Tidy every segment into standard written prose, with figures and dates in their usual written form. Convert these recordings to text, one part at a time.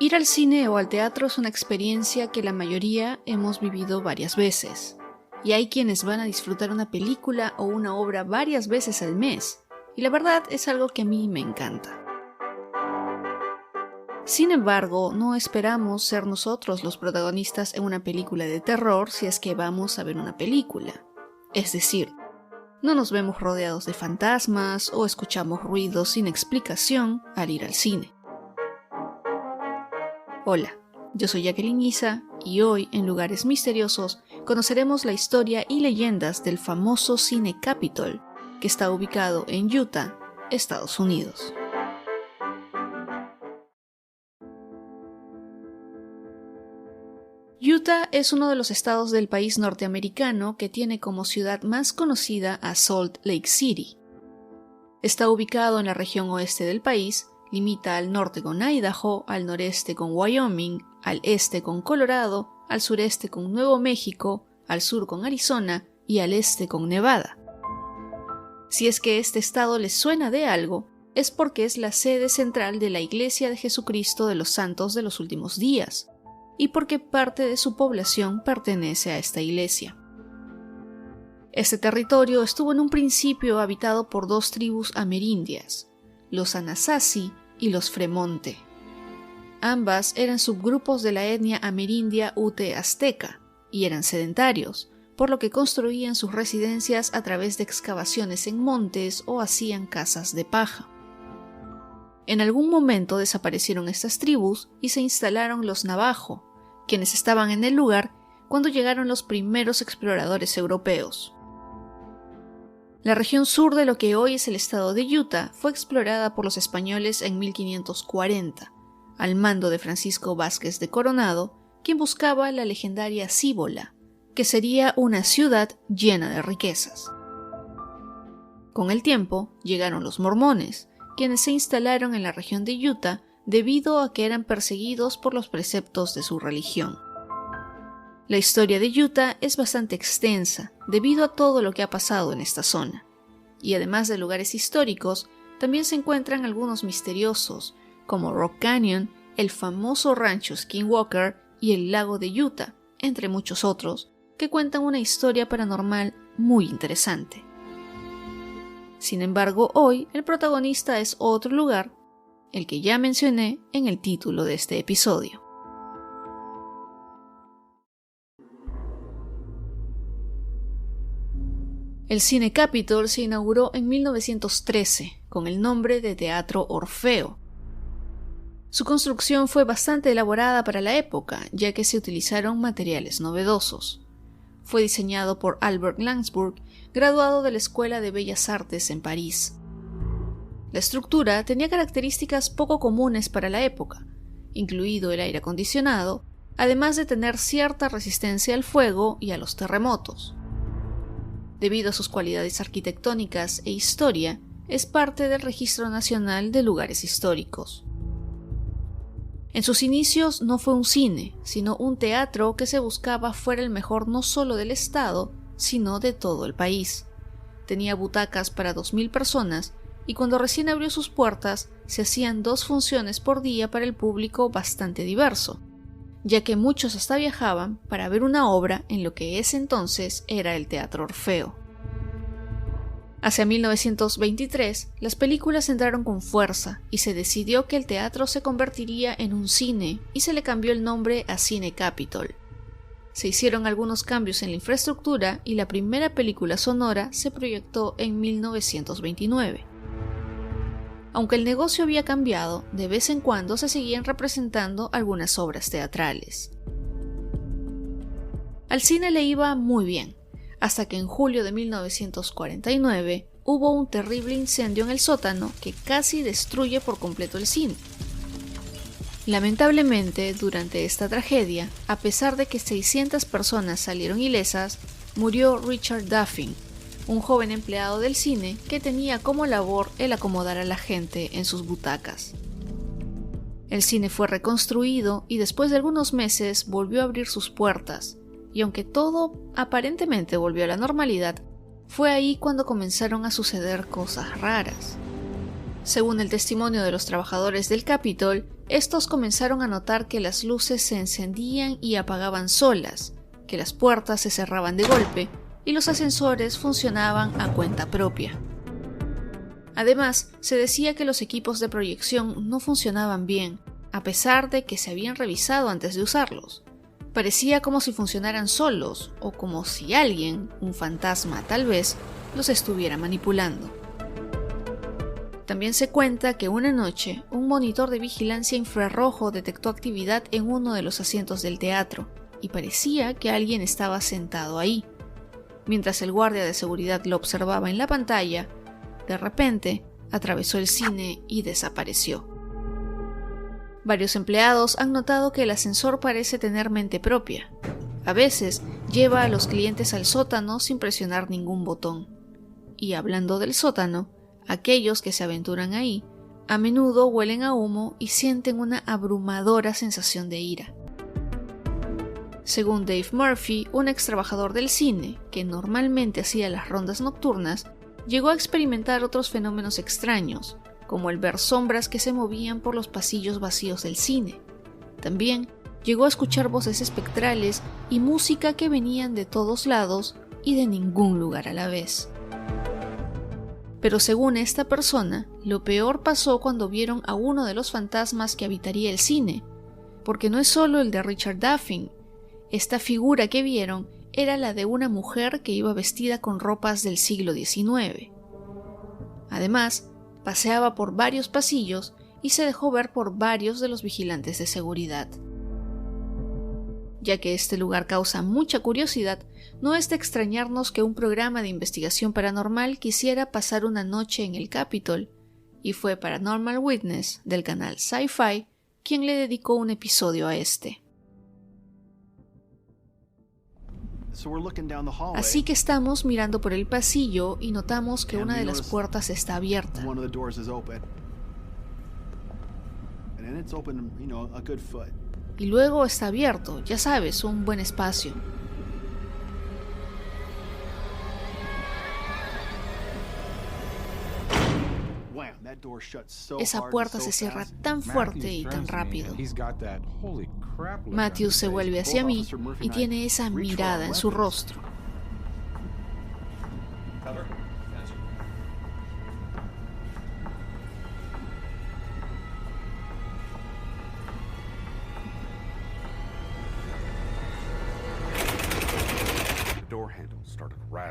Ir al cine o al teatro es una experiencia que la mayoría hemos vivido varias veces. Y hay quienes van a disfrutar una película o una obra varias veces al mes. Y la verdad es algo que a mí me encanta. Sin embargo, no esperamos ser nosotros los protagonistas en una película de terror si es que vamos a ver una película. Es decir, no nos vemos rodeados de fantasmas o escuchamos ruidos sin explicación al ir al cine. Hola, yo soy Jacqueline Isa y hoy en Lugares Misteriosos conoceremos la historia y leyendas del famoso Cine Capitol, que está ubicado en Utah, Estados Unidos. Utah es uno de los estados del país norteamericano que tiene como ciudad más conocida a Salt Lake City. Está ubicado en la región oeste del país, limita al norte con Idaho, al noreste con Wyoming, al este con Colorado, al sureste con Nuevo México, al sur con Arizona y al este con Nevada. Si es que este estado les suena de algo, es porque es la sede central de la Iglesia de Jesucristo de los Santos de los Últimos Días, y porque parte de su población pertenece a esta iglesia. Este territorio estuvo en un principio habitado por dos tribus amerindias, los Anasazi y los Fremonte. Ambas eran subgrupos de la etnia amerindia Ute azteca y eran sedentarios, por lo que construían sus residencias a través de excavaciones en montes o hacían casas de paja. En algún momento desaparecieron estas tribus y se instalaron los Navajo, quienes estaban en el lugar cuando llegaron los primeros exploradores europeos. La región sur de lo que hoy es el estado de Utah fue explorada por los españoles en 1540, al mando de Francisco Vázquez de Coronado, quien buscaba la legendaria Cíbola, que sería una ciudad llena de riquezas. Con el tiempo llegaron los mormones, quienes se instalaron en la región de Utah debido a que eran perseguidos por los preceptos de su religión. La historia de Utah es bastante extensa debido a todo lo que ha pasado en esta zona, y además de lugares históricos, también se encuentran algunos misteriosos, como Rock Canyon, el famoso rancho Skinwalker y el lago de Utah, entre muchos otros, que cuentan una historia paranormal muy interesante. Sin embargo, hoy el protagonista es otro lugar, el que ya mencioné en el título de este episodio. El Cine Capitol se inauguró en 1913 con el nombre de Teatro Orfeo. Su construcción fue bastante elaborada para la época, ya que se utilizaron materiales novedosos. Fue diseñado por Albert Lansburg, graduado de la Escuela de Bellas Artes en París. La estructura tenía características poco comunes para la época, incluido el aire acondicionado, además de tener cierta resistencia al fuego y a los terremotos. Debido a sus cualidades arquitectónicas e historia, es parte del Registro Nacional de Lugares Históricos. En sus inicios no fue un cine, sino un teatro que se buscaba fuera el mejor no solo del estado, sino de todo el país. Tenía butacas para 2.000 personas, y cuando recién abrió sus puertas, se hacían 2 funciones por día para el público bastante diverso, ya que muchos hasta viajaban para ver una obra en lo que ese entonces era el Teatro Orfeo. Hacia 1923, las películas entraron con fuerza y se decidió que el teatro se convertiría en un cine y se le cambió el nombre a Cine Capitol. Se hicieron algunos cambios en la infraestructura y la primera película sonora se proyectó en 1929. Aunque el negocio había cambiado, de vez en cuando se seguían representando algunas obras teatrales. Al cine le iba muy bien, hasta que en julio de 1949 hubo un terrible incendio en el sótano que casi destruye por completo el cine. Lamentablemente, durante esta tragedia, a pesar de que 600 personas salieron ilesas, murió Richard Duffin, un joven empleado del cine que tenía como labor el acomodar a la gente en sus butacas. El cine fue reconstruido y después de algunos meses volvió a abrir sus puertas, y aunque todo aparentemente volvió a la normalidad, fue ahí cuando comenzaron a suceder cosas raras. Según el testimonio de los trabajadores del Capitol, estos comenzaron a notar que las luces se encendían y apagaban solas, que las puertas se cerraban de golpe y los ascensores funcionaban a cuenta propia. Además, se decía que los equipos de proyección no funcionaban bien, a pesar de que se habían revisado antes de usarlos. Parecía como si funcionaran solos, o como si alguien, un fantasma tal vez, los estuviera manipulando. También se cuenta que una noche, un monitor de vigilancia infrarrojo detectó actividad en uno de los asientos del teatro, y parecía que alguien estaba sentado ahí. Mientras el guardia de seguridad lo observaba en la pantalla, de repente atravesó el cine y desapareció. Varios empleados han notado que el ascensor parece tener mente propia. A veces lleva a los clientes al sótano sin presionar ningún botón. Y hablando del sótano, aquellos que se aventuran ahí a menudo huelen a humo y sienten una abrumadora sensación de ira. Según Dave Murphy, un ex trabajador del cine, que normalmente hacía las rondas nocturnas, llegó a experimentar otros fenómenos extraños, como el ver sombras que se movían por los pasillos vacíos del cine. También llegó a escuchar voces espectrales y música que venían de todos lados y de ningún lugar a la vez. Pero según esta persona, lo peor pasó cuando vieron a uno de los fantasmas que habitaría el cine, porque no es solo el de Richard Duffin. Esta figura que vieron era la de una mujer que iba vestida con ropas del siglo XIX. Además, paseaba por varios pasillos y se dejó ver por varios de los vigilantes de seguridad. Ya que este lugar causa mucha curiosidad, no es de extrañarnos que un programa de investigación paranormal quisiera pasar una noche en el Capitol, y fue Paranormal Witness del canal Sci-Fi quien le dedicó un episodio a este. Así que estamos mirando por el pasillo y notamos que una de las puertas está abierta. Y luego está abierto, ya sabes, un buen espacio. Esa puerta se cierra tan fuerte y tan rápido. Matthew se vuelve hacia mí y tiene esa mirada en su rostro.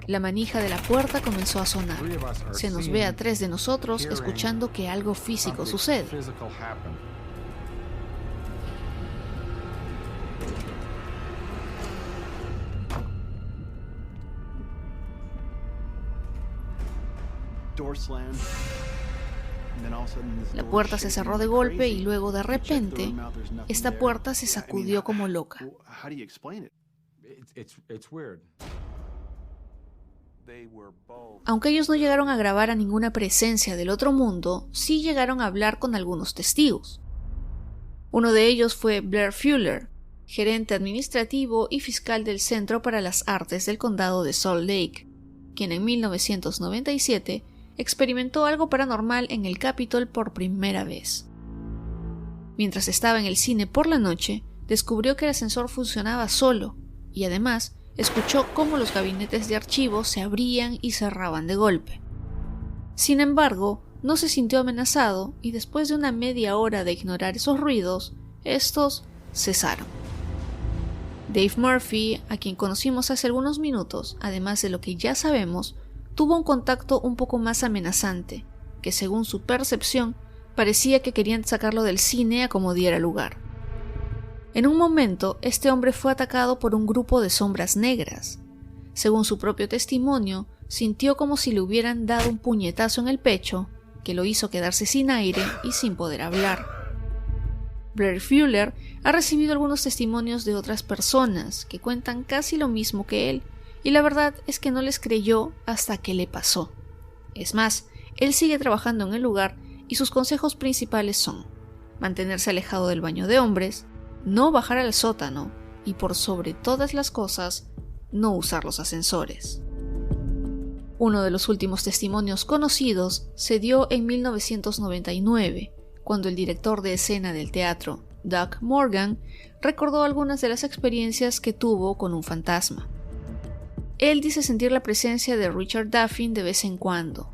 La manija de la puerta comenzó a sonar. Se nos ve a 3 de nosotros escuchando que algo físico sucede. La puerta se cerró de golpe y luego de repente, esta puerta se sacudió como loca. Aunque ellos no llegaron a grabar a ninguna presencia del otro mundo, sí llegaron a hablar con algunos testigos. Uno de ellos fue Blair Fuller, gerente administrativo y fiscal del Centro para las Artes del Condado de Salt Lake, quien en 1997 experimentó algo paranormal en el Capitol por primera vez. Mientras estaba en el cine por la noche, descubrió que el ascensor funcionaba solo y además escuchó cómo los gabinetes de archivos se abrían y cerraban de golpe. Sin embargo, no se sintió amenazado y después de una media hora de ignorar esos ruidos, estos cesaron. Dave Murphy, a quien conocimos hace algunos minutos, además de lo que ya sabemos, tuvo un contacto un poco más amenazante, que según su percepción, parecía que querían sacarlo del cine a como diera lugar. En un momento, este hombre fue atacado por un grupo de sombras negras. Según su propio testimonio, sintió como si le hubieran dado un puñetazo en el pecho, que lo hizo quedarse sin aire y sin poder hablar. Blair Fuller ha recibido algunos testimonios de otras personas que cuentan casi lo mismo que él, y la verdad es que no les creyó hasta que le pasó. Es más, él sigue trabajando en el lugar y sus consejos principales son mantenerse alejado del baño de hombres, no bajar al sótano y, por sobre todas las cosas, no usar los ascensores. Uno de los últimos testimonios conocidos se dio en 1999, cuando el director de escena del teatro, Doug Morgan, recordó algunas de las experiencias que tuvo con un fantasma. Él dice sentir la presencia de Richard Duffin de vez en cuando.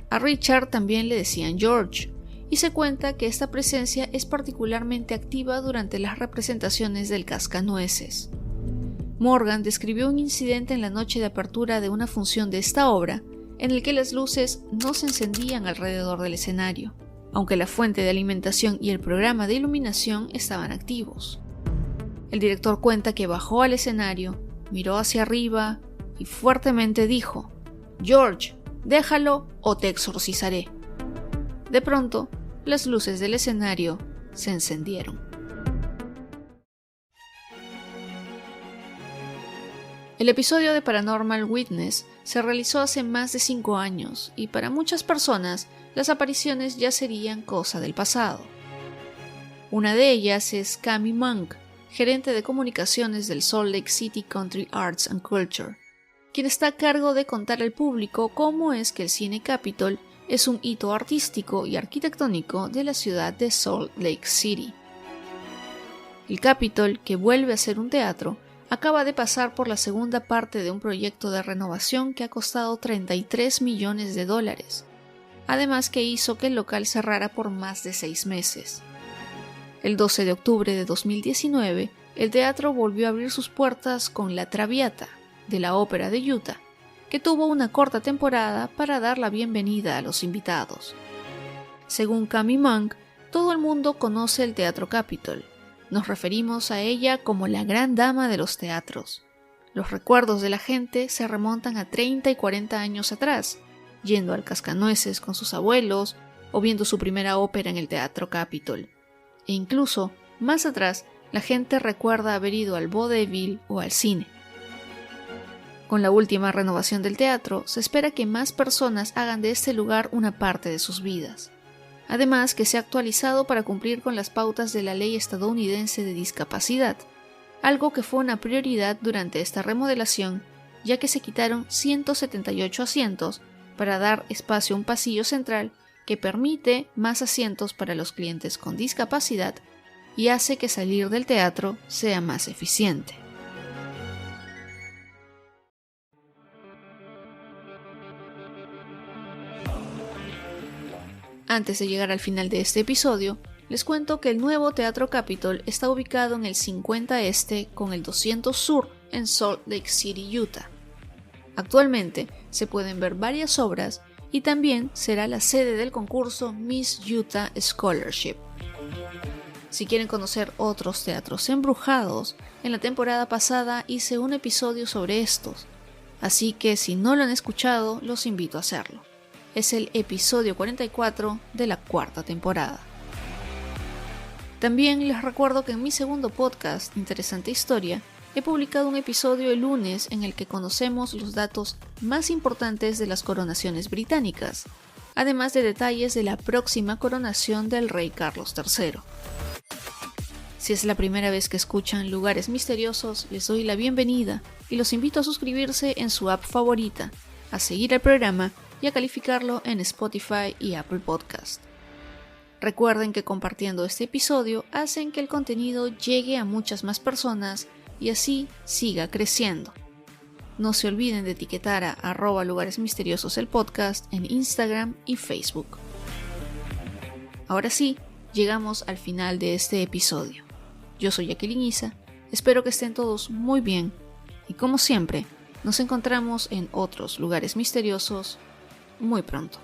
A Richard también le decían George, y se cuenta que esta presencia es particularmente activa durante las representaciones del Cascanueces. Morgan describió un incidente en la noche de apertura de una función de esta obra, en el que las luces no se encendían alrededor del escenario, aunque la fuente de alimentación y el programa de iluminación estaban activos. El director cuenta que bajó al escenario, miró hacia arriba y fuertemente dijo: «George, déjalo o te exorcizaré». De pronto, las luces del escenario se encendieron. El episodio de Paranormal Witness se realizó hace más de 5 años y para muchas personas las apariciones ya serían cosa del pasado. Una de ellas es Cami Monk, gerente de comunicaciones del Salt Lake City Country Arts and Culture, quien está a cargo de contar al público cómo es que el Cine Capitol es un hito artístico y arquitectónico de la ciudad de Salt Lake City. El Capitol, que vuelve a ser un teatro, acaba de pasar por la segunda parte de un proyecto de renovación que ha costado $33 millones, además que hizo que el local cerrara por más de 6 meses. El 12 de octubre de 2019, el teatro volvió a abrir sus puertas con La Traviata, de la Ópera de Utah, que tuvo una corta temporada para dar la bienvenida a los invitados. Según Cami Monk, todo el mundo conoce el Teatro Capitol. Nos referimos a ella como la gran dama de los teatros. Los recuerdos de la gente se remontan a 30 y 40 años atrás, yendo al Cascanueces con sus abuelos o viendo su primera ópera en el Teatro Capitol. E incluso, más atrás, la gente recuerda haber ido al vodevil o al cine. Con la última renovación del teatro, se espera que más personas hagan de este lugar una parte de sus vidas. Además, que se ha actualizado para cumplir con las pautas de la Ley Estadounidense de Discapacidad, algo que fue una prioridad durante esta remodelación, ya que se quitaron 178 asientos para dar espacio a un pasillo central que permite más asientos para los clientes con discapacidad y hace que salir del teatro sea más eficiente. Antes de llegar al final de este episodio, les cuento que el nuevo Teatro Capitol está ubicado en el 50 Este con el 200 Sur en Salt Lake City, Utah. Actualmente se pueden ver varias obras y también será la sede del concurso Miss Utah Scholarship. Si quieren conocer otros teatros embrujados, en la temporada pasada hice un episodio sobre estos, así que si no lo han escuchado, los invito a hacerlo. Es el episodio 44 de la 4ª temporada. También les recuerdo que en mi segundo podcast, Interesante Historia, he publicado un episodio el lunes en el que conocemos los datos más importantes de las coronaciones británicas, además de detalles de la próxima coronación del rey Carlos III. Si es la primera vez que escuchan Lugares Misteriosos, les doy la bienvenida y los invito a suscribirse en su app favorita, a seguir el programa y a calificarlo en Spotify y Apple Podcast. Recuerden que compartiendo este episodio hacen que el contenido llegue a muchas más personas y así siga creciendo. No se olviden de etiquetar a @lugaresmisteriosos el podcast en Instagram y Facebook. Ahora sí, llegamos al final de este episodio. Yo soy Jacqueline Isa, espero que estén todos muy bien y como siempre, nos encontramos en otros lugares misteriosos muy pronto.